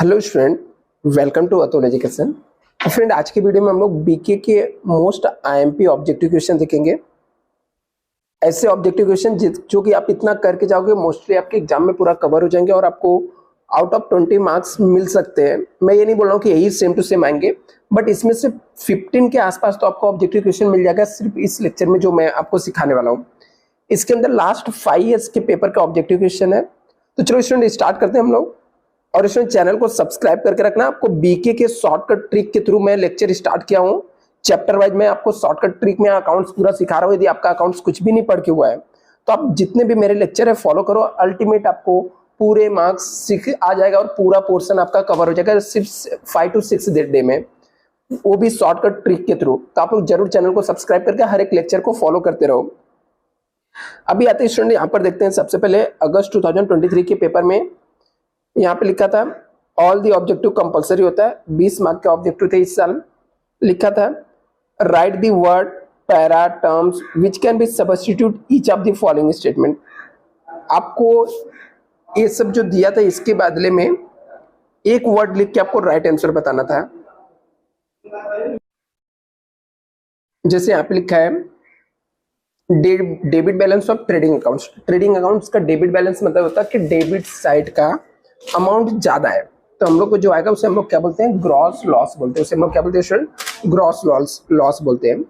Hello student, welcome to Atul Education. Friend, आज की video में हम लोग बीके के मोस्ट आईएमपी ऑब्जेक्टिव क्वेश्चन देखेंगे। ऐसे ऑब्जेक्टिव क्वेश्चन जो कि आप इतना करके जाओगे मोस्टली आपके एग्जाम में पूरा कवर हो जाएंगे और आपको आउट ऑफ 20 मार्क्स मिल सकते हैं। मैं ये नहीं बोल रहा हूँ कि यही सेम टू सेम आएंगे, बट इसमें से 15 के आसपास तो आपको ऑब्जेक्टिव क्वेश्चन मिल जाएगा सिर्फ इस लेक्चर में जो मैं आपको सिखाने वाला हूँ। इसके अंदर लास्ट 5 ईयर्स के पेपर का ऑब्जेक्टिव क्वेश्चन है। तो चलो स्टूडेंट स्टार्ट करते हैं हम लोग। और इसमें चैनल को सब्सक्राइब करके रखना। आपको बीके के शॉर्टकट ट्रिक के थ्रू मैं लेक्चर स्टार्ट किया हूं। चैप्टर वाइज मैं आपको शॉर्टकट ट्रिक में अकाउंट्स पूरा सिखा रहा हूं। यदि आपका अकाउंट्स कुछ भी नहीं पढ़ के हुआ है तो आप जितने भी मेरे लेक्चर है फॉलो करो। अल्टीमेट आपको पूरे मार्क्स सीख आ जाएगा और पूरा पोर्शन आपका कवर हो जाएगा सिर्फ 5 to 6 डे में, वो भी शॉर्टकट ट्रिक के थ्रू। तो आप लोग जरूर चैनल को सब्सक्राइब करके हर एक लेक्चर को फॉलो करते रहो। अभी आते हैं स्टूडेंट, यहाँ पर देखते हैं। सबसे पहले अगस्त 2023 के पेपर में यहाँ पे लिखा था ऑल दी ऑब्जेक्टिव कंपलसरी होता है। 20 मार्क के ऑब्जेक्टिव थे इस साल। लिखा था right the word para terms which can be substitute each of the following statement. आपको ये सब जो दिया था इसके बदले में एक वर्ड लिख के आपको राइट आंसर बताना था। जैसे यहाँ पे लिखा है debit balance of trading accounts. Trading accounts का डेबिट बैलेंस मतलब होता है कि डेबिट साइड का अमाउंट ज्यादा है, तो हम लोग को जो आएगा उसे हम लोग क्या बोलते हैं, ग्रॉस लॉस बोलते हैं। उसे हम लोग क्या बोलते हैं स्टूडेंट, ग्रॉस लॉस बोलते हैं।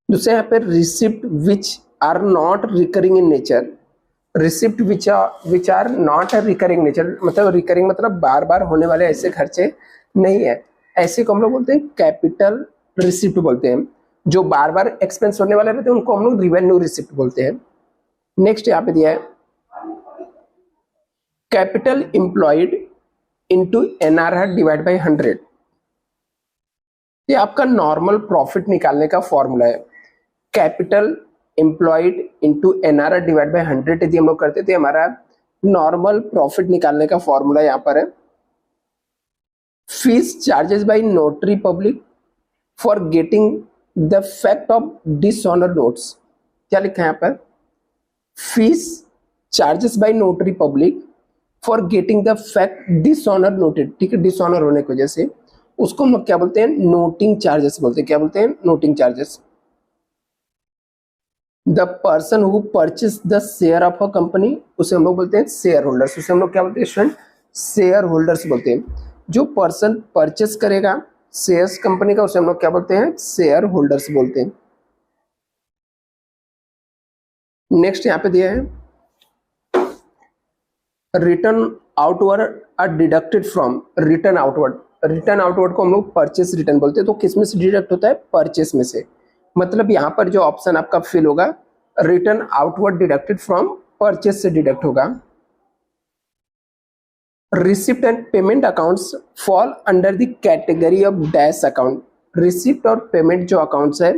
दूसरे यहाँ पे receipt which are not recurring in nature. Receipt which are not recurring nature मतलब रिकरिंग मतलब बार बार होने वाले ऐसे खर्चे नहीं है, ऐसे को हम लोग बोलते हैं कैपिटल रिसिप्ट बोलते हैं। जो बार बार एक्सपेंस होने वाले रहते हैं उनको हम लोग रिवेन्यू रिसिप्ट बोलते हैं। नेक्स्ट यहाँ पे दिया है capital employed into NRR divide by 100। ये आपका नॉर्मल प्रॉफिट निकालने का फॉर्मूला है। Capital employed into NRR divide by 100 यदि हम लोग करते थे हमारा नॉर्मल प्रॉफिट निकालने का फॉर्मूला यहाँ पर है। Fees charges by notary public for getting the fact of dishonour notes. क्या लिखा है यहाँ पर, fees charges by notary public for getting the fact dishonour noted. ठीक है, डिसऑनर होने की वजह से उसको हम लोग क्या बोलते हैं, नोटिंग चार्जेस बोलते हैं। क्या बोलते हैं, noting charges. The person who purchase the share of a company उसे हम लोग बोलते हैं शेयर होल्डर्स। उसे हम लोग क्या बोलते हैं स्टूडेंट, शेयर होल्डर्स बोलते हैं। जो पर्सन परचेस करेगा शेयर्स कंपनी का उसे हम लोग क्या बोलते हैं, शेयर होल्डर्स बोलते हैं। नेक्स्ट यहाँ पे दिया है return outward are deducted from. Return outward को हम लोग परचेस रिटर्न बोलते हैं। तो किस में से डिडक्ट होता है, परचेस में से। मतलब यहाँ पर जो ऑप्शन आपका फिल होगा return outward deducted from purchase से डिडक्ट होगा। Receipt and payment accounts fall under the category of dash account. Receipt और पेमेंट जो अकाउंट्स है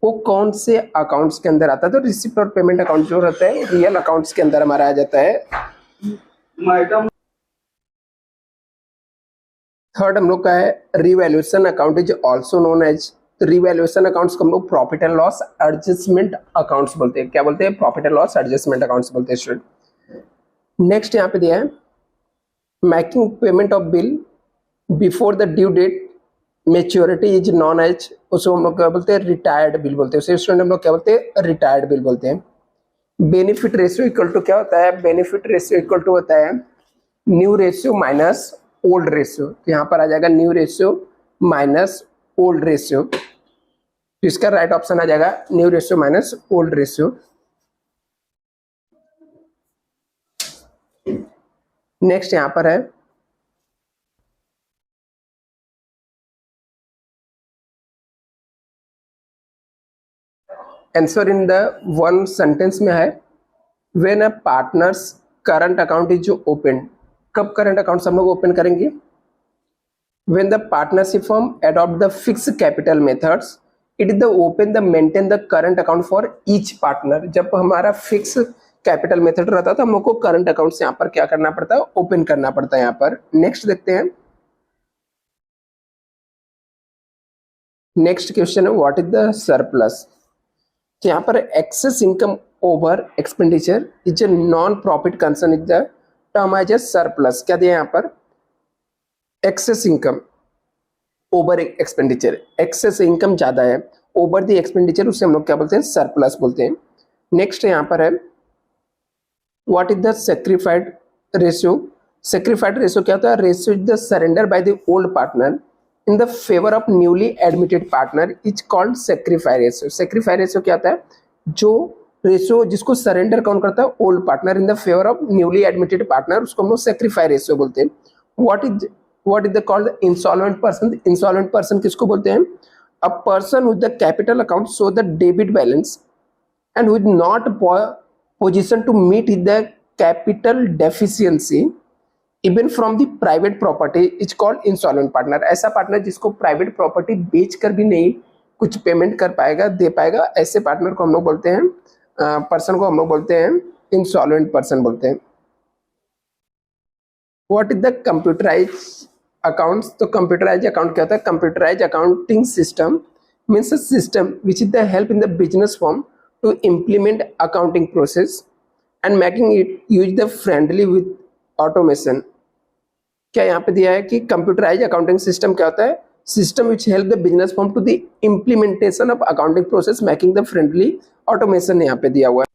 वो कौन से अकाउंट्स के अंदर आता है, तो रिसिप्ट और पेमेंट अकाउंट जो रहता है रियल अकाउंट्स के अंदर हमारा आ जाता है। थर्ड हम लोग का है revaluation account is also known as. Revaluation accounts को हम लोग profit and loss adjustment accounts बोलते हैं। क्या बोलते हैं, profit and loss adjustment accounts बोलते हैं स्टूडेंट। नेक्स्ट यहाँ पे दिया है making payment of bill before the due date maturity is known as. उसको हम लोग क्या बोलते हैं, रिटायर्ड बिल बोलते हैं। उसे स्टूडेंट हम लोग क्या बोलते हैं, रिटायर्ड बिल बोलते हैं। बेनिफिट रेशियो इक्वल टू क्या होता है, बेनिफिट रेशियो इक्वल टू होता है new ratio minus old ratio. तो यहाँ पर आ जाएगा new ratio minus old ratio. तो इसका राइट ऑप्शन आ जाएगा new ratio minus old ratio. Next यहाँ पर है answer in the one sentence में है when a partners current account is open. कब करंट अकाउंट्स हम लोग ओपन करेंगे, when the partnership firm adopt the fix capital methods it is the open the maintain the current account for each partner. जब हमारा fix capital method रहता है तो हम लोग को करंट अकाउंट्स यहाँ पर क्या करना पड़ता है, ओपन करना पड़ता है यहाँ पर। नेक्स्ट देखते हैं, नेक्स्ट क्वेश्चन है व्हाट इज द सरप्लस। तो यहाँ पर excess income over expenditure is a non profit concern is the term as a surplus. क्या दिया यहाँ पर, excess income over expenditure, excess income ज्यादा है, ओवर द एक्सपेंडिचर उसे हम लोग क्या बोलते हैं, सरप्लस बोलते हैं। नेक्स्ट यहाँ पर है what is the सेक्रीफाइड ratio. Sacrificed ratio क्या होता है, ratio is the surrender by the old partner in the favour of newly admitted partner is called सेक्रीफाइड ratio. Sacrificed ratio क्या होता है, जो रेशियो जिसको सरेंडर कौन करता है, old partner in the favour of newly admitted partner, उसको हम लोग सेक्रीफाइड रेशियो बोलते हैं। What is the called insolvent person. Insolvent person किसको बोलते हैं, a person with the capital account show the debit balance and with not position to meet the capital deficiency even from the private property is called insolvent partner। ऐसा partner जिसको private property बेचकर भी नहीं कुछ payment कर पाएगा, दे पाएगा, ऐसे पार्टनर को हम लोग बोलते हैं, पर्सन को हम लोग बोलते हैं इंसॉल्वेंट पर्सन बोलते हैं। What is the computerise accounts. तो कंप्यूटराइज अकाउंट क्या होता है, computerise accounting system means a system which is the help in the business firm to implement accounting process and making it use the friendly with automation। क्या यहाँ पे दिया है कि कंप्यूटराइज अकाउंटिंग सिस्टम क्या होता है, system which help the business firm to the implementation of accounting process making the friendly automation यहाँ पे दिया हुआ है।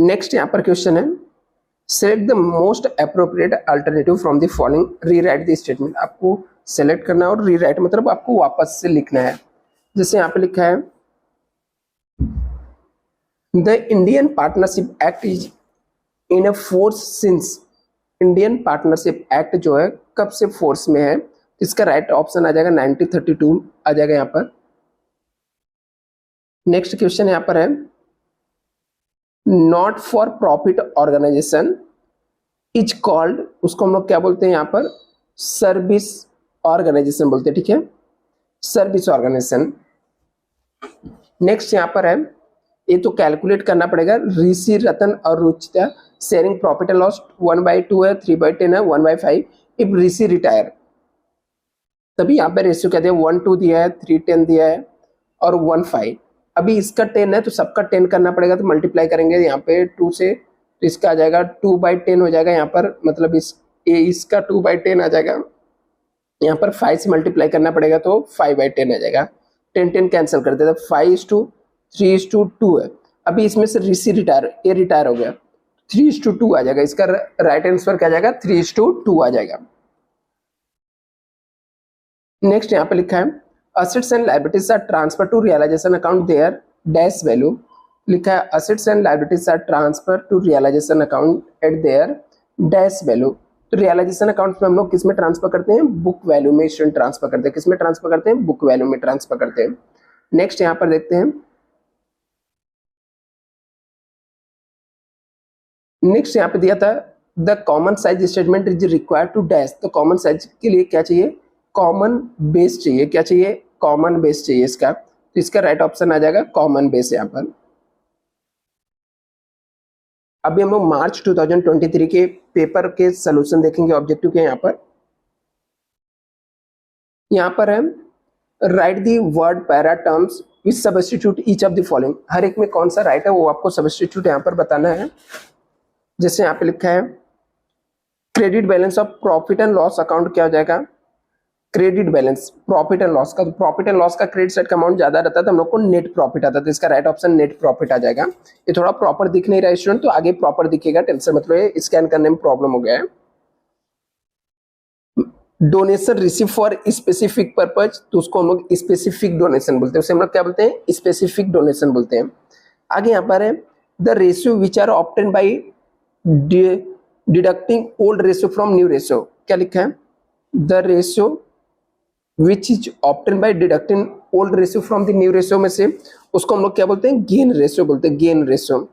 नेक्स्ट यहाँ पर क्वेश्चन है select the most appropriate alternative from the following, rewrite the statement. आपको सेलेक्ट करना है और रीराइट मतलब आपको वापस से लिखना है। जैसे यहाँ पे लिखा है The Indian Partnership Act is in a force since। Indian partnership act जो है कब से फोर्स में है, इसका राइट ऑप्शन आ जाएगा 1932 आ जाएगा यहाँ पर। नेक्स्ट क्वेश्चन यहाँ पर है not for profit organisation is called, उसको हम लोग क्या बोलते हैं यहाँ पर, सर्विस ऑर्गेनाइजेशन बोलते हैं, ठीक है, सर्विस ऑर्गेनाइजेशन। नेक्स्ट यहाँ पर है, ये तो कैलकुलेट करना पड़ेगा, ऋषि रतन और Ruchita sharing profit and loss 1/2 है, 3/10 है, 1/5 इफ ऋषि रिटायर। तभी यहाँ पे रेशियो क्या दिया, 1:2 दिया है, 3:10 दिया है और 1/5। अभी इसका 10 है तो सबका 10 करना पड़ेगा, तो मल्टीप्लाई करेंगे यहाँ पे 2 से, तो इसका आ जाएगा 2/10 हो जाएगा यहाँ पर, मतलब इसका 2/10 आ जाएगा। यहाँ पर 5 से मल्टीप्लाई करना पड़ेगा तो 5/10 आ जाएगा, 10 कैंसिल कर देते, 5:3:2 है। अभी इसमें से ऋषि रिटायर, ये रिटायर हो गया, 3:2 आ जाएगा, इसका राइट आंसर क्या आ जाएगा, 3:2 आ जाएगा। नेक्स्ट यहाँ पे लिखा है assets and liabilities are transfer to realisation account their dash value. लिखा है assets and liabilities are transfer to realisation account at their dash value. तो रियलाइजेशन अकाउंट में हम लोग किस में ट्रांसफर करते हैं, बुक वैल्यू में स्टूडेंट ट्रांसफर करते हैं। किस में ट्रांसफर करते हैं, बुक वैल्यू में ट्रांसफर करते हैं। नेक्स्ट यहाँ पर देखते हैं, नेक्स्ट यहाँ पे दिया था the common size statement is required to dash. तो कॉमन साइज के लिए क्या चाहिए, कॉमन बेस चाहिए, क्या चाहिए, कॉमन बेस चाहिए इसका, तो इसका राइट ऑप्शन आ जाएगा कॉमन बेस यहाँ पर। अभी हम लोग मार्च 2023 के पेपर के सोल्यूशन देखेंगे ऑब्जेक्टिव के। यहाँ पर है write the word para terms which substitute each of the following. हर एक में कौन सा राइट है वो आपको सब्स्टिट्यूट यहाँ पर बताना है। जैसे यहाँ पे लिखा है credit balance of profit and loss account क्या हो जाएगा, credit balance profit and loss का, तो प्रॉफिट एंड लॉस का क्रेडिट साइड का अमाउंट ज्यादा रहता है तो हम लोग को नेट प्रॉफिट आता है, तो इसका राइट ऑप्शन नेट प्रॉफिट आ जाएगा। ये थोड़ा प्रॉपर दिख नहीं रहा है स्टूडेंट, तो आगे प्रॉपर दिखेगा, टेंशन मतलब ये स्कैन करने में प्रॉब्लम हो गया है। Donation receive for specific purpose, तो उसको हम लोग स्पेसिफिक डोनेशन बोलते हैं, उसे हम लोग क्या बोलते हैं, स्पेसिफिक डोनेशन बोलते हैं। आगे यहाँ पर है the ratio which are obtain by deducting old ratio from new ratio. क्या लिखा है, the ratio which is obtain by deducting old ratio from the new ratio में से उसको हम लोग क्या बोलते हैं, गेन रेशियो बोलते हैं, gain ratio.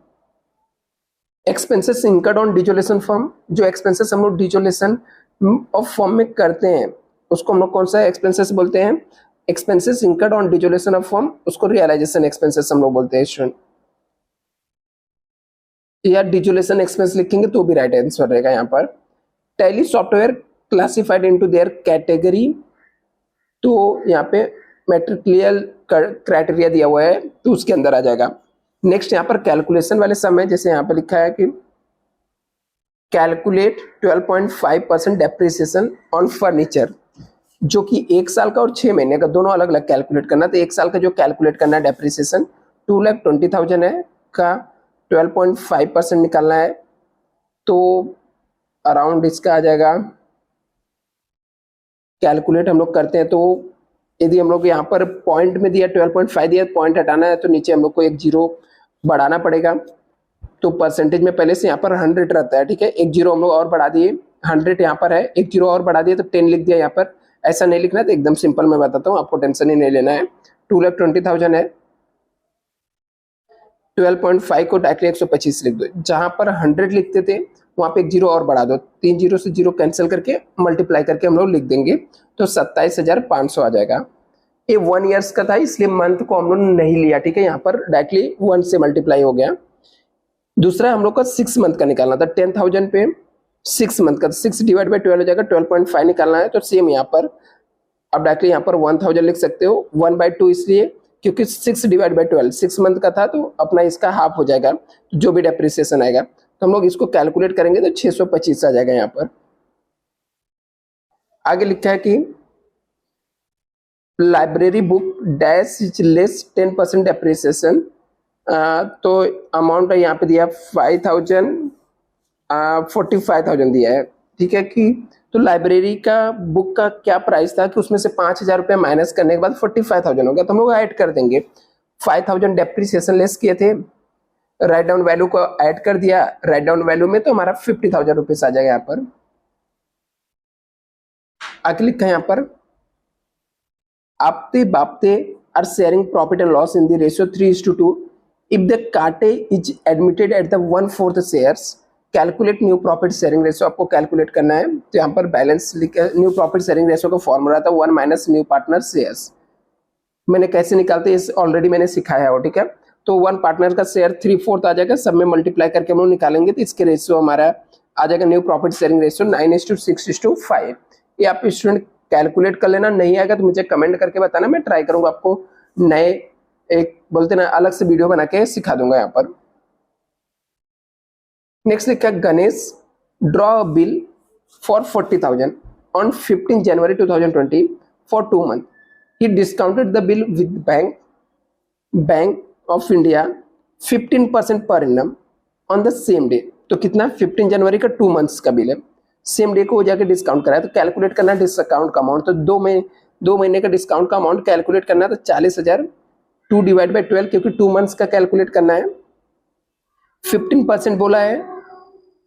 Expenses incurred on dissolution firm, जो एक्सपेंसेस हम लोग डिजोलेशन ऑफ फॉर्म में करते हैं उसको हम लोग कौन सा एक्सपेंसेस बोलते हैं, expenses incurred on dissolution of firm, उसको रियलाइजेशन एक्सपेंसेस हम लोग बोलते हैं स्टूडेंट। या डिजोलेशन एक्सपेंस लिखेंगे तो भी राइट आंसर रहेगा यहाँ पर। Tally software classified into their category, तो यहाँ पे मैट्रिक्लियल क्राइटेरिया दिया हुआ है तो उसके अंदर आ जाएगा। नेक्स्ट यहाँ पर कैलकुलेशन वाले समय, जैसे यहाँ पे लिखा है कि कैलकुलेट 12.5% डेप्रिसिएशन ऑन फर्नीचर, जो कि 1 साल का और 6 महीने का दोनों अलग अलग कैलकुलेट करना। तो 1 साल का जो कैलकुलेट करना है डेप्रिसिएशन 2,20,000 है, का 12.5% निकालना है, तो अराउंड इसका आ जाएगा, कैलकुलेट हम लोग करते हैं तो यदि हम लोग यहाँ पर पॉइंट में दिया 12.5 दिया, पॉइंट हटाना है तो नीचे हम लोग को एक जीरो बढ़ाना पड़ेगा। तो परसेंटेज में पहले से यहाँ पर 100 रहता है, ठीक है, एक जीरो हम लोग और बढ़ा दिए, 100 यहाँ पर है, एक जीरो और बढ़ा दिए तो 10 लिख दिया। यहाँ पर ऐसा नहीं लिखना है, तो एकदम सिंपल मैं बताता हूँ, आपको टेंशन ही नहीं लेना है। 2,20,000 है, 12.5 को डायरेक्टली 125 लिख दो। जहां पर 100 लिखते थे वहां पे एक जीरो और बढ़ा दो, 3 जीरो से जीरो कैंसिल करके मल्टीप्लाई करके हम लोग लिख देंगे, तो 27,500 आ जाएगा। ये 1 ईयर्स का था, इसलिए मंथ को हम लोग नहीं लिया, ठीक है, यहाँ पर डायरेक्टली 1 से मल्टीप्लाई हो गया। दूसरा हम लोग का 6 मंथ का निकालना था, 10,000 पे 6 मंथ का, 6 डिवाइड बाई 12 हो जाएगा, 12.5 निकालना है। तो सेम यहाँ पर अब डायरेक्टली यहाँ पर 1,000 लिख सकते हो, 1/2 इसलिए क्योंकि 6 डिवाइड बाई 12 6 मंथ का था, तो अपना इसका हाफ हो जाएगा, जो भी डेप्रिसिएशन आएगा। तो हम लोग इसको कैलकुलेट करेंगे तो 625 आ जाएगा। यहाँ पर आगे लिखा है कि library book dash is less 10% depreciation, तो अमाउंट यहाँ पे दिया 5,000, 45,000 दिया है, ठीक है कि तो लाइब्रेरी का बुक का क्या प्राइस था कि उसमें से 5,000 रुपये माइनस करने के बाद 45,000 हो गया, तो हम लोग ऐड कर देंगे। 5,000 डेप्रिसिएशन लेस किए थे, राइट डाउन वैल्यू को ऐड कर दिया, राइट डाउन वैल्यू में तो हमारा 50,000 रुपीज आ जाएगा। यहाँ पर आगे लिखा है यहाँ पर Apte Bapte are sharing profit and loss in the ratio 3:2 if the Kate is admitted at the 1/4 shares calculate new profit sharing ratio. आपको कैलकुलेट करना है, तो यहाँ पर balance new profit sharing ratio का फॉर्मूला था 1 माइनस न्यू पार्टनर शेयर्स। मैंने कैसे निकालते हैं ऑलरेडी मैंने सिखाया है, ठीक है। तो 1 पार्टनर का शेयर 3/4 आ जाएगा, सब में मल्टीप्लाई करके हम लोग निकालेंगे, तो इसके रेशियो हमारा आ जाएगा न्यू प्रॉफिट शेयरिंग रेशियो 9:6:5। ये आप स्टूडेंट कैलकुलेट कर लेना, नहीं आएगा तो मुझे कमेंट करके बताना, मैं ट्राई करूंगा आपको नए एक बोलते ना अलग से वीडियो बना के सिखा दूंगा। यहाँ पर नेक्स्ट लिखा है Ganesh draw a bill for 40,000 on 15 January 2020 for 2 months. He discounted the bill with Bank of India 15% per annum on the same day. तो कितना 15 जनवरी का 2 months का बिल है, सेम डे को हो जाके डिस्काउंट कराया, तो कैलकुलेट करना डिस्काउंट का अमाउंट, तो 2 महीने का डिस्काउंट का अमाउंट कैलकुलेट करना है, तो 40,000 2 डिवाइड बाई 12 क्योंकि 2 months का कैलकुलेट करना है, 15% बोला है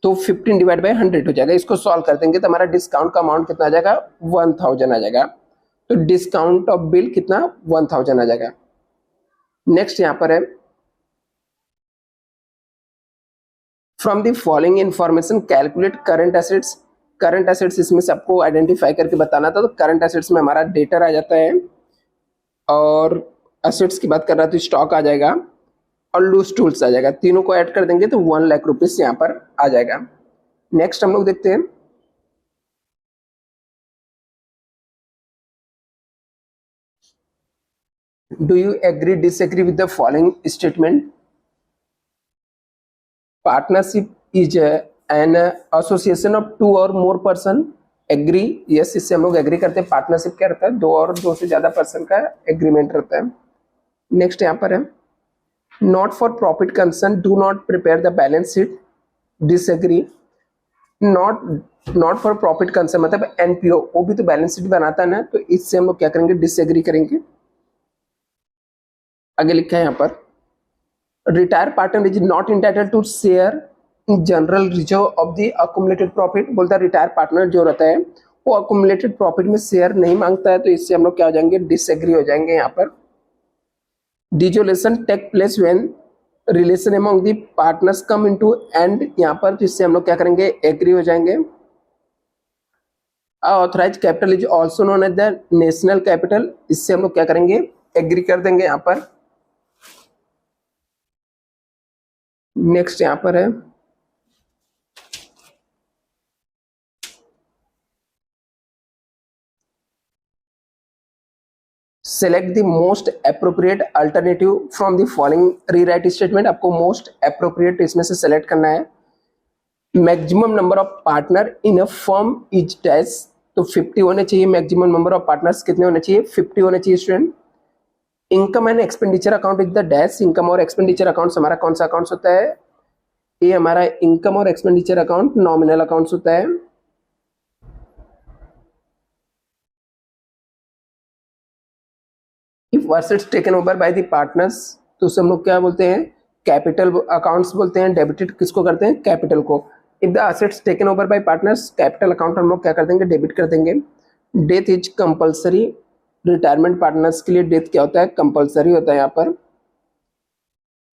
तो 15 डिवाइड बाई 100 हो जाएगा। इसको सॉल्व कर देंगे तो हमारा डिस्काउंट का अमाउंट कितना आ जाएगा 1,000 आ जाएगा। तो डिस्काउंट ऑफ बिल कितना 1,000 आ जाएगा। नेक्स्ट यहां पर है from the following information calculate current assets. Current assets इसमें से आपको आइडेंटिफाई करके बताना था, तो करंट एसेट्स में हमारा डेटर आ जाता है, और एसेट्स की बात कर रहा तो स्टॉक आ जाएगा और लूज टूल्स आ जाएगा। तीनों को ऐड कर देंगे तो 1 लाख रुपीज यहाँ पर आ जाएगा। नेक्स्ट हम लोग देखते हैं do you agree disagree with the following statement. Partnership is an association of 2 or more person. Agree, yes, इससे हम लोग एग्री करते हैं। पार्टनरशिप क्या रहता है 2 और 2 से ज्यादा पर्सन का एग्रीमेंट रहता है। नेक्स्ट यहाँ पर है not for profit concern do not prepare the balance sheet. Disagree. Not for profit concern मतलब एनपीओ, वो भी तो बैलेंस शीट बनाता है ना, तो इससे हम लोग क्या करेंगे डिसएग्री करेंगे। आगे लिखा है यहाँ पर retire partner is not entitled to share in general reserve of the accumulated profit. बोलता है रिटायर पार्टनर जो रहता है वो अकुमुलेटेड प्रॉफिट में शेयर नहीं मांगता है, तो इससे हम लोग क्या हो जाएंगे डिसएग्री हो जाएंगे। यहाँ पर dissolution take place when relation among the partners come into end, यहाँ पर तो इससे हम लोग क्या करेंगे एग्री हो जाएंगे। Authorise capital is also known as the national capital, इससे हम लोग क्या करेंगे एग्री कर देंगे यहाँ पर। नेक्स्ट यहाँ पर है select the most appropriate alternative from the following rewrite statement. आपको मोस्ट अप्रोप्रिएट इसमें से सेलेक्ट करना है। Maximum number of partner in a firm is dash, तो 50 होने चाहिए। मैक्सिमम नंबर ऑफ पार्टनर्स कितने होने चाहिए? 50 होने चाहिए student. Income and expenditure account is the dash, income और एक्सपेंडिचर अकाउंट हमारा कौन सा अकाउंट होता है? ये हमारा इनकम और एक्सपेंडिचर अकाउंट नॉमिनल अकाउंट होता है। If assets taken over by the partners, तो उसे हम लोग क्या बोलते हैं? कैपिटल अकाउंट्स बोलते हैं। डेबिटेड किसको करते हैं? कैपिटल को। If the assets taken over by partners, capital account हम लोग क्या कर देंगे? डेबिट कर देंगे। Death is compulsory, retirement partners के लिए डेथ क्या होता है? कंपल्सरी होता है यहाँ पर।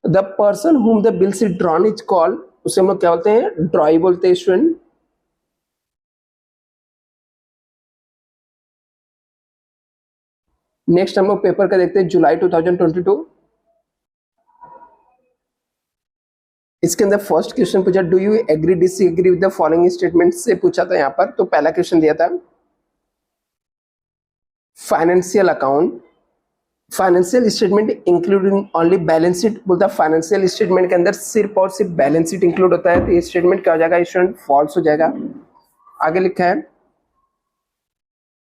The person whom the bills is drawn is called, उसे हम लोग क्या बोलते हैं? ड्रॉई बोलते हैं स्टूडेंट। नेक्स्ट हम लोग पेपर का देखते हैं जुलाई 2022। इसके अंदर फर्स्ट क्वेश्चन पूछा, do you agree disagree with the following statement से पूछा था यहाँ पर। तो पहला क्वेश्चन दिया था financial account, financial statement including only balance sheet, बोलता है फाइनेंशियल स्टेटमेंट के अंदर सिर्फ और सिर्फ बैलेंस शीट इंक्लूड होता है, तो ये स्टेटमेंट क्या हो जाएगा स्टूडेंट? फॉल्स हो जाएगा। आगे लिखा है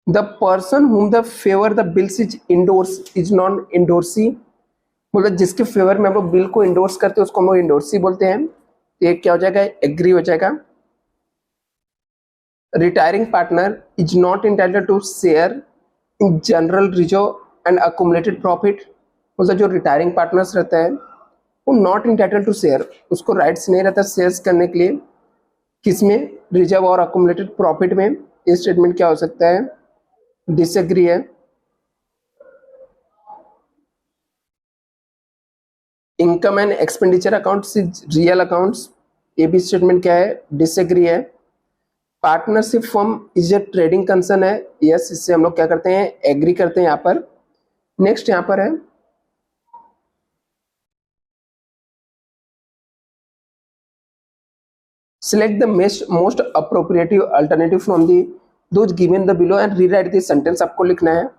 the person whom the favour the bills is endorse is known endorsee, मतलब जिसके फेवर में हम लोग बिल को इंडोर्स करते हैं उसको हम लोग इंडोर्सी बोलते हैं। ये क्या हो जाएगा? एग्री हो जाएगा। Retiring partner is not entitled to share in general reserve and accumulated profit, मतलब जो रिटायरिंग पार्टनर्स रहता है वो नॉट इंटाइटल्ड टू शेयर, उसको राइट्स नहीं रहता शेयर्स करने के लिए। किसमें? रिजर्व और अकुमुलेटेड प्रॉफिट में। ये स्टेटमेंट क्या हो सकता है? डिसएग्री है। Income and expenditure accounts is real accounts, ये भी स्टेटमेंट क्या है? डिसएग्री है। Partnership firm is a trading concern है, यस, इससे हम लोग क्या करते हैं? एग्री करते हैं यहाँ पर। नेक्स्ट यहाँ पर है select the most appropriative alternative from the those given the below and rewrite this sentence, आपको लिखना है।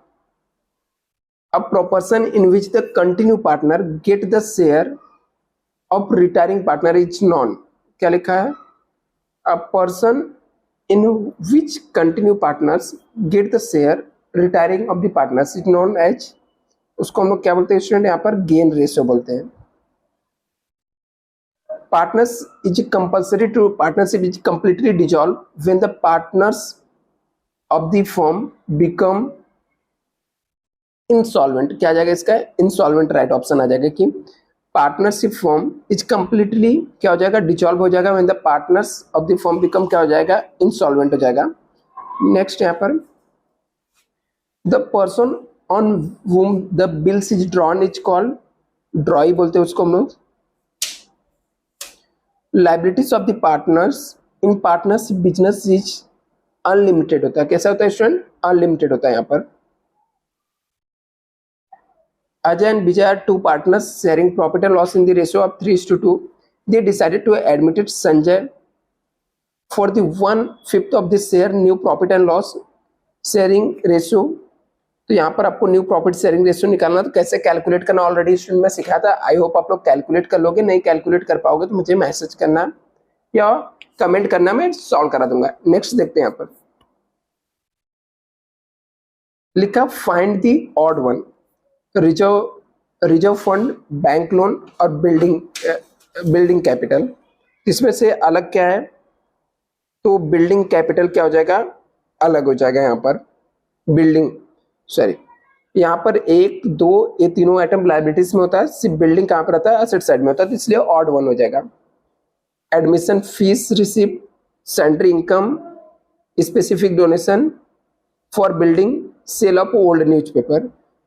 A proportion in which the continue partner get the share of retiring partner is known, क्या लिखा है? A person in which continue partners get the share retiring of the partners is known as, उसको हम लोग क्या बोलते हैं student? यहाँ पर गेन रेशियो बोलते हैं। Partners is compulsory to partnership is completely dissolved when the partners of the firm become insolvent. क्या आ जाएगा इसका? इंसॉल्वेंट। राइट ऑप्शन आ जाएगा कि पार्टनरशिप फॉर्म इज कंप्लीटली क्या हो जाएगा? डिसॉल्व हो जाएगा when the partners of the firm become क्या हो जाएगा? इंसॉल्वेंट हो जाएगा। नेक्स्ट यहाँ पर the person on whom the bills is drawn is called drawee बोलते हैं उसको हम लोग। Liabilities of the partners in partnership business is unlimited होता है। कैसा होता है स्टूडेंट? अनलिमिटेड होता है यहाँ पर। Ajay and Vijay are two partners sharing profit and loss in the ratio of 3:2. They decided to admit Sanjay for the 1/5 of the share new profit and loss sharing ratio। तो यहाँ पर आपको new profit sharing ratio निकालना, तो कैसे calculate करना already student में सिखाया था। आई होप आप लोग कैलकुलेट कर लोगे। नहीं कैलकुलेट कर पाओगे तो मुझे मैसेज करना या कमेंट करना, मैं सॉल्व करा दूंगा। नेक्स्ट देखते हैं यहाँ पर लिखा find the odd one, reserve fund, bank loan और बिल्डिंग कैपिटल, इसमें से अलग क्या है? तो बिल्डिंग कैपिटल क्या हो जाएगा? अलग हो जाएगा। यहाँ पर बिल्डिंग यहाँ पर 1 2 ये तीनों आइटम लायबिलिटीज में होता है, सिर्फ बिल्डिंग कहाँ पर रहता है? एसेट साइड में होता है, तो इसलिए ऑड वन हो जाएगा। Admission fees receive, salary income, specific donation for building, sale of old newspaper,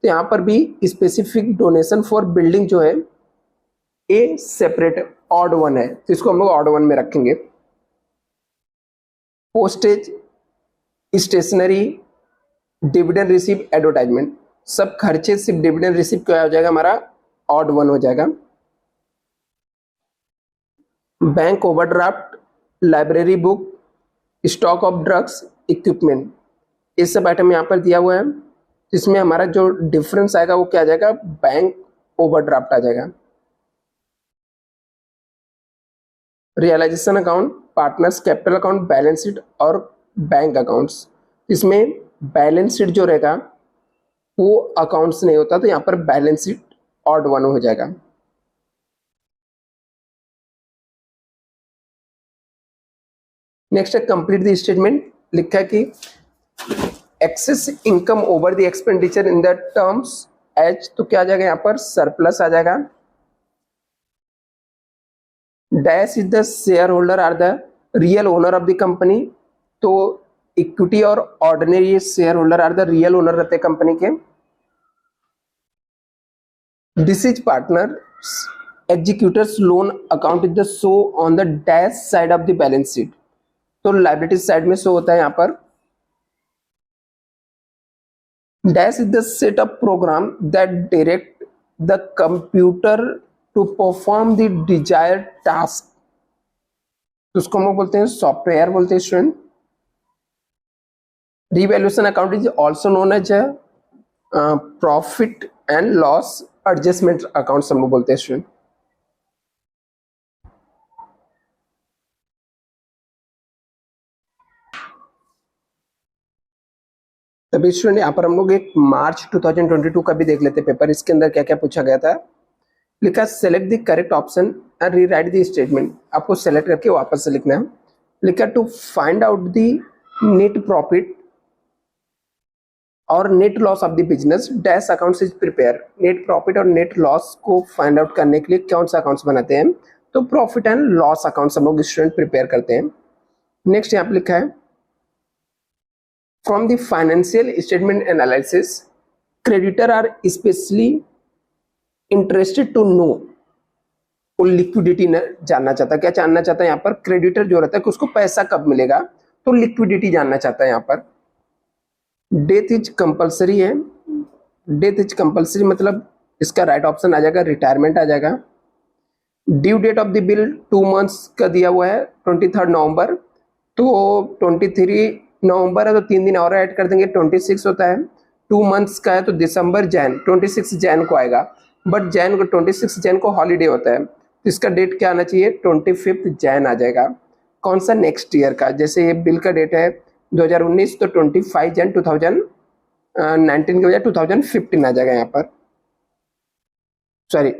तो यहाँ पर भी स्पेसिफिक डोनेशन फॉर बिल्डिंग जो है ये सेपरेट ऑड वन है, तो इसको हम लोग ऑड वन में रखेंगे। Postage, stationery, dividend receive, advertisement, सब खर्चे सिर्फ डिविडेंड रिसीव क्या हो जाएगा? हमारा ऑड वन हो जाएगा। Bank overdraft, library book, stock of drugs, equipment, ये सब आइटम यहाँ पर दिया हुआ है। इसमें हमारा जो डिफरेंस आएगा वो क्या आ जाएगा? बैंक ओवरड्राफ्ट आ जाएगा। Realisation account, partners capital account, balance sheet और बैंक अकाउंट्स। इसमें बैलेंस शीट जो रहेगा वो अकाउंट्स नहीं होता, तो यहाँ पर बैलेंस शीट ऑड वन हो जाएगा। नेक्स्ट है कंप्लीट द स्टेटमेंट। लिखा है कि excess income over the expenditure in the terms h, तो क्या आ जाएगा यहाँ पर सरप्लस आ जाएगा। Dash is the share holder are the real owner of the company, तो इक्विटी और ordinary share holder are the real owner रहते हैं कंपनी के। This is partner executors loan account is the show on the dash side of the balance sheet, तो liabilities side में show होता है यहाँ पर। Dash is the set of program that direct the computer to perform the desired task, तो उसको हम लोग बोलते हैं सॉफ्टवेयर बोलते हैं student. Revaluation account is also known as profit and loss adjustment account हम लोग बोलते हैं स्टूडेंट। तभी स्टूडेंट यहाँ पर हम लोग एक मार्च 2022 का भी देख लेते पेपर, इसके अंदर क्या क्या पूछा गया था। लिखा select the correct option and rewrite the statement, आपको सेलेक्ट करके वापस से लिखना है। लिखा to find out the net profit और net loss of the business dash accounts is prepare, net profit और नेट लॉस को फाइंड आउट करने के लिए कौन सा अकाउंट्स बनाते हैं, तो प्रॉफिट एंड लॉस अकाउंट्स हम लोग स्टूडेंट प्रिपेयर करते हैं। नेक्स्ट यहाँ पे लिखा है from the financial statement analysis creditor are specially interested to know, वो लिक्विडिटी जानना चाहता है। क्या जानना चाहता है यहाँ पर, क्रेडिटर जो रहता है कि उसको पैसा कब मिलेगा, तो लिक्विडिटी जानना चाहता है यहाँ पर। डेथ इज कंपलसरी है, डेथ इज कंपलसरी मतलब इसका राइट ऑप्शन आ जाएगा रिटायरमेंट आ जाएगा। Due date of the bill 2 months का दिया हुआ है 23 नवंबर, तो 23 नवंबर है तो 3 दिन और ऐड कर देंगे 26 होता है। 2 मंथ्स का है तो दिसंबर जैन 26 जैन को आएगा, बट जैन को 26 जैन को हॉलीडे होता है, तो इसका डेट क्या आना चाहिए 25 जैन आ जाएगा। कौन सा नेक्स्ट ईयर का, जैसे ये बिल का डेट है 2019 तो 25 जैन 2019 की बजाय 2015 आ जाएगा यहाँ पर, सॉरी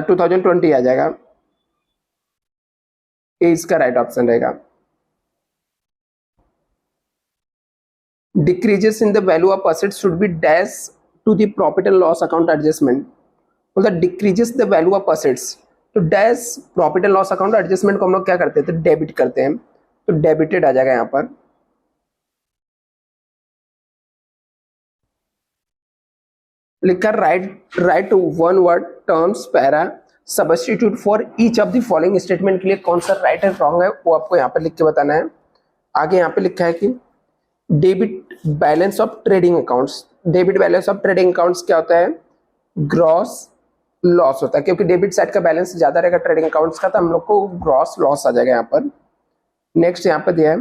2020 आ जाएगा, ये इसका राइट ऑप्शन रहेगा। Decreases in the value of assets should be dash to the profit and loss account adjustment, मतलब decreases the value of assets तो dash profit and loss account adjustment को हम लोग क्या करते थे, डेबिट करते हैं, तो डेबिटेड आ जाएगा यहाँ पर। लिखा right one word terms para substitute for each of the following statement के लिए कौन सा राइट एंड रॉन्ग है वो आपको यहाँ पर लिख के बताना है। आगे यहाँ पे लिखा है कि debit balance of trading accounts, debit balance of trading accounts क्या होता है, ग्रॉस लॉस होता है, क्योंकि डेबिट साइड का बैलेंस ज्यादा रहेगा ट्रेडिंग अकाउंट्स का, तो हम लोग को ग्रॉस लॉस आ जाएगा यहाँ पर। नेक्स्ट यहाँ पर दिया है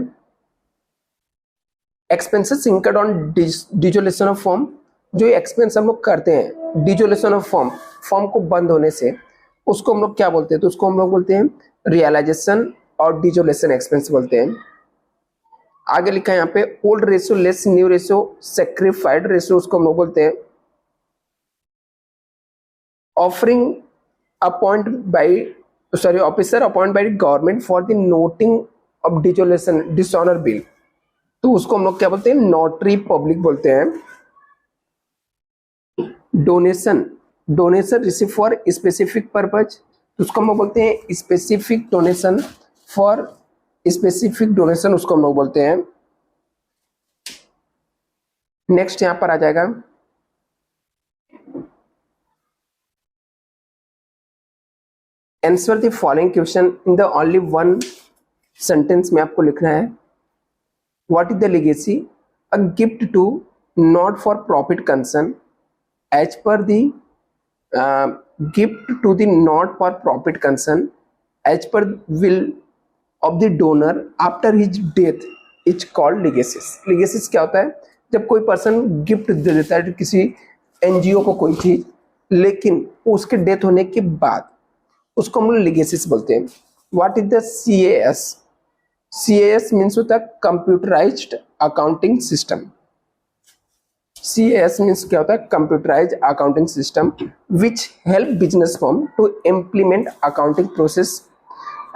expenses incurred on dissolution of form, जो एक्सपेंस हम लोग करते हैं डिसोल्यूशन ऑफ फॉर्म, फॉर्म को बंद होने से, उसको हम लोग क्या बोलते हैं, तो उसको हम लोग बोलते हैं रियलाइजेशन और डिसोल्यूशन एक्सपेंस बोलते हैं। आगे लिखा है यहाँ पे old ratio less new ratio sacrificed ratio, उसको हम लोग बोलते हैं offering appoint by officer appoint by government for the noting of dissolution dishonour bill, तो उसको हम लोग क्या बोलते हैं नोटरी पब्लिक बोलते हैं। Donation receive for specific purpose, तो उसको हम लोग बोलते हैं specific donation for specific donation, उसको हम लोग बोलते हैं। नेक्स्ट यहां पर आ जाएगा answer the following question in the only one sentence में आपको लिखना है what is the legacy a gift to not for profit concern as per the gift to the not for profit concern as per will of the donor after his death is called legacies. Legacies क्या होता है, जब कोई person gift दे देता है किसी NGO को कोई चीज, लेकिन उसके डेथ होने के बाद उसको हम लोग लीगेसिस बोलते हैं। What is the CAS, CAS means होता है computerised accounting system. CAS means क्या होता है? Computerised accounting system which help business firm to implement accounting process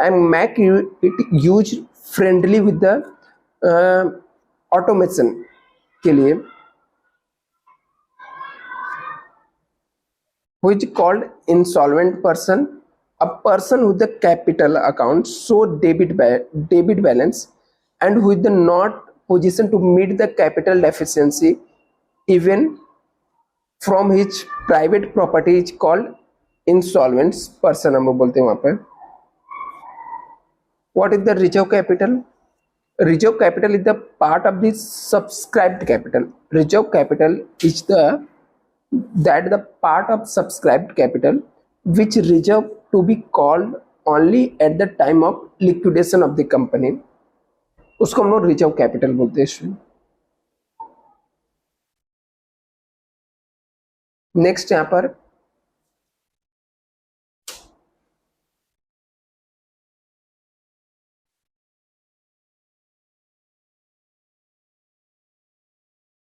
and make it use friendly with the automation के लिए, which called insolvent person, a person with the capital account so debit balance and with the not position to meet the capital deficiency even from his private property is called insolvent person हम लोग बोलते हैं वहां पर। what is the reserve capital? Reserve capital is the part of the subscribed capital. Reserve capital is the part of subscribed capital which reserve to be called only at the time of liquidation of the company, उसको हम लोग reserve capital बोलते हैं। Next यहां पर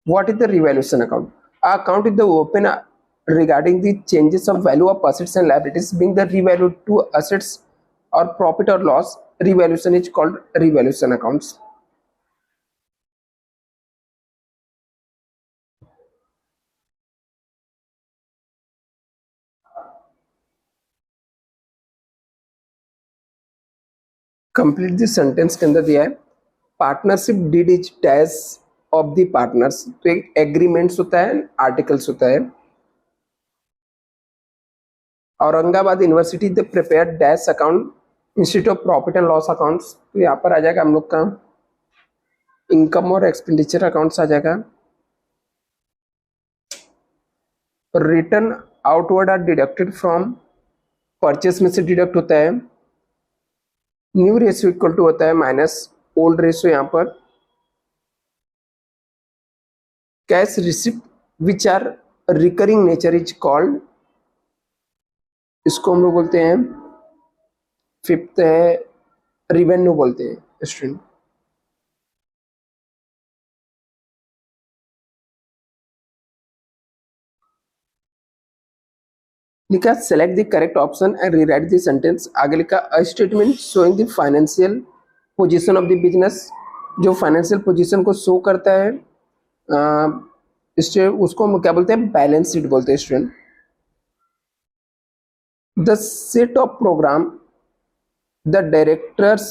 what is the revaluation account? Account is the open regarding the changes of value of assets and liabilities being the revalued to assets or profit or loss. Revaluation is called revaluation accounts. Complete the sentence के अंदर दिया है partnership deed is dash of the partners, तो एक agreements होता है, articles होता है। Aurangabad university the prepare dash account institute of profit and loss accounts, तो यहाँ पर आ जाएगा हम लोग का इनकम और एक्सपेंडिचर अकाउंट्स आ जाएगा। Return outward are deducted from, purchase में से डिडक्ट होता है। न्यू रेशियो इक्वल टू होता है माइनस ओल्ड रेशियो यहाँ पर। Cash receipt which are recurring nature is called, इसको हम लोग बोलते हैं, फिफ्थ है रिवेन्यू बोलते हैं स्टूडेंट। लिखा select the correct option and rewrite the sentence. आगे लिखा a statement showing the financial position of the business, जो फाइनेंशियल पोजीशन को शो करता है उसको हम क्या बोलते हैं? बैलेंस शीट बोलते हैं student. The set of program the directors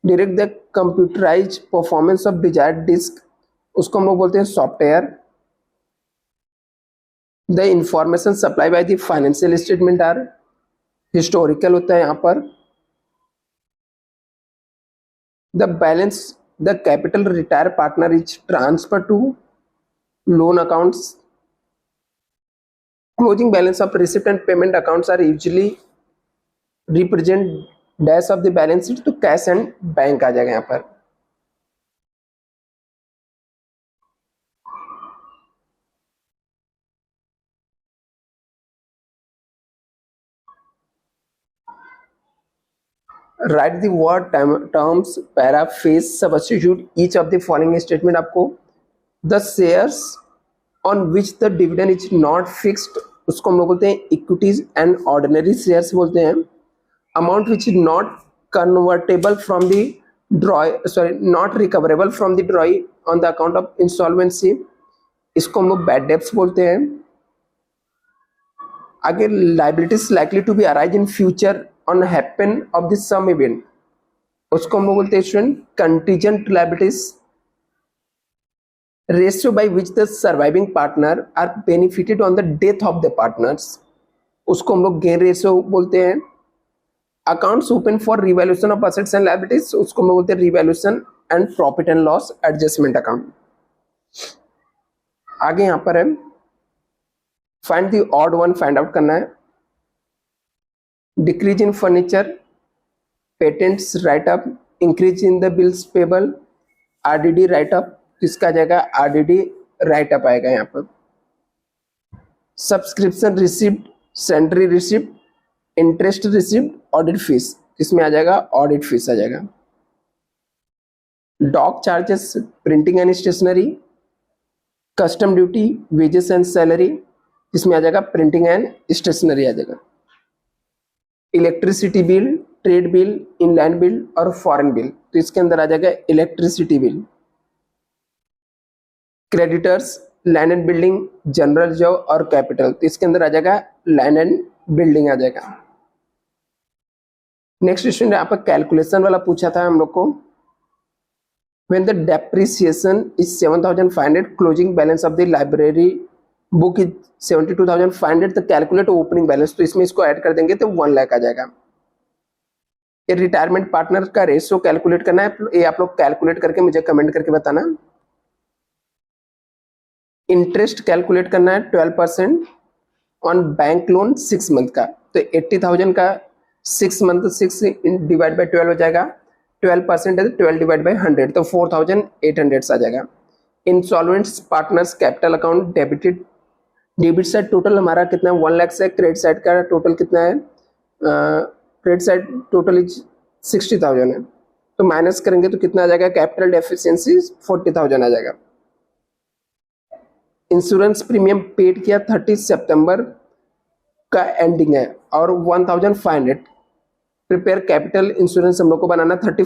direct the computerise performance of desired disk, उसको हम लोग बोलते हैं software. The information supply by the financial statement are historical होता है यहाँ पर। The balance the capital retire partner is transfer to loan accounts. Closing balance of receipt and payment accounts are usually represent dash of the balance sheet, तो cash and bank आ जाएगा यहाँ पर। Write the word terms paraphrase substitute each of the following statement. आपको the shares on which the dividend is not fixed, उसको हम लोग बोलते हैं इक्विटीज एंड ऑर्डिनरी शेयर्स बोलते हैं। Amount which is not convertible from the drawee, sorry not recoverable from the drawee on the account of insolvency, इसको हम लोग बैड डेब्ट्स बोलते हैं। आगे liabilities likely to be arise in future on happen of the some event, उसको हम लोग बोलते हैं student contingent liabilities. Ratio by which the surviving partner are benefited on the death of the partners, उसको हम लोग गेन रेशियो बोलते हैं। Accounts open for revaluation of assets and liabilities, उसको हम लोग बोलते हैं revaluation and profit and loss adjustment account. आगे यहां पर है find the odd one, find out करना है। Decrease in furniture, patents write up, increase in the bills payable, RDD write up, किसका जाएगा? आरडीडी राइट अप आएगा यहाँ पर। Subscription receipt, sundry receipt, interest receipt, audit fees, किसमें आ जाएगा? ऑडिट फीस आ जाएगा। Dock charges, printing and stationery, custom duty, wages and salary, इसमें आ जाएगा प्रिंटिंग एंड स्टेशनरी आ जाएगा। Electricity bill, trade bill, inland bill और फॉरेन बिल, तो इसके अंदर आ जाएगा electricity bill. Creditors, land and building, general reserve और कैपिटल, तो इसके अंदर आ जाएगा लैंड एंड बिल्डिंग आ जाएगा। नेक्स्ट क्वेश्चन यहाँ पर कैलकुलेशन वाला पूछा था हम लोग को। When the depreciation is 7,500, closing balance of the library book is 72,500, तो कैलकुलेट ओपनिंग बैलेंस, तो इसमें इसको ऐड कर देंगे तो 1 लाख आ जाएगा। ये रिटायरमेंट पार्टनर का रेशियो कैलकुलेट करना है, ये आप लोग कैलकुलेट करके मुझे कमेंट करके बताना। इंटरेस्ट कैलकुलेट करना है 12% ऑन बैंक लोन 6 मंथ का, तो 80,000 का 6 मंथ 6 डिवाइड बाई 12 हो जाएगा, 12% है तो 12 डिवाइड बाई 100, तो 4,800 आ जाएगा। Insolvent's partner's capital account debited, debit side total हमारा कितना है 1 लाख से, क्रेडिट साइड का टोटल कितना है, क्रेडिट साइड टोटल इज 60,000 है, तो माइनस करेंगे तो कितना आ जाएगा, कैपिटल डेफिशिएंसी 40,000 आ जाएगा। इंश्योरेंस प्रीमियम पेड किया 30 सितंबर का एंडिंग है और 1,500। प्रिपेयर कैपिटल इंश्योरेंस हम लोग को बनाना 31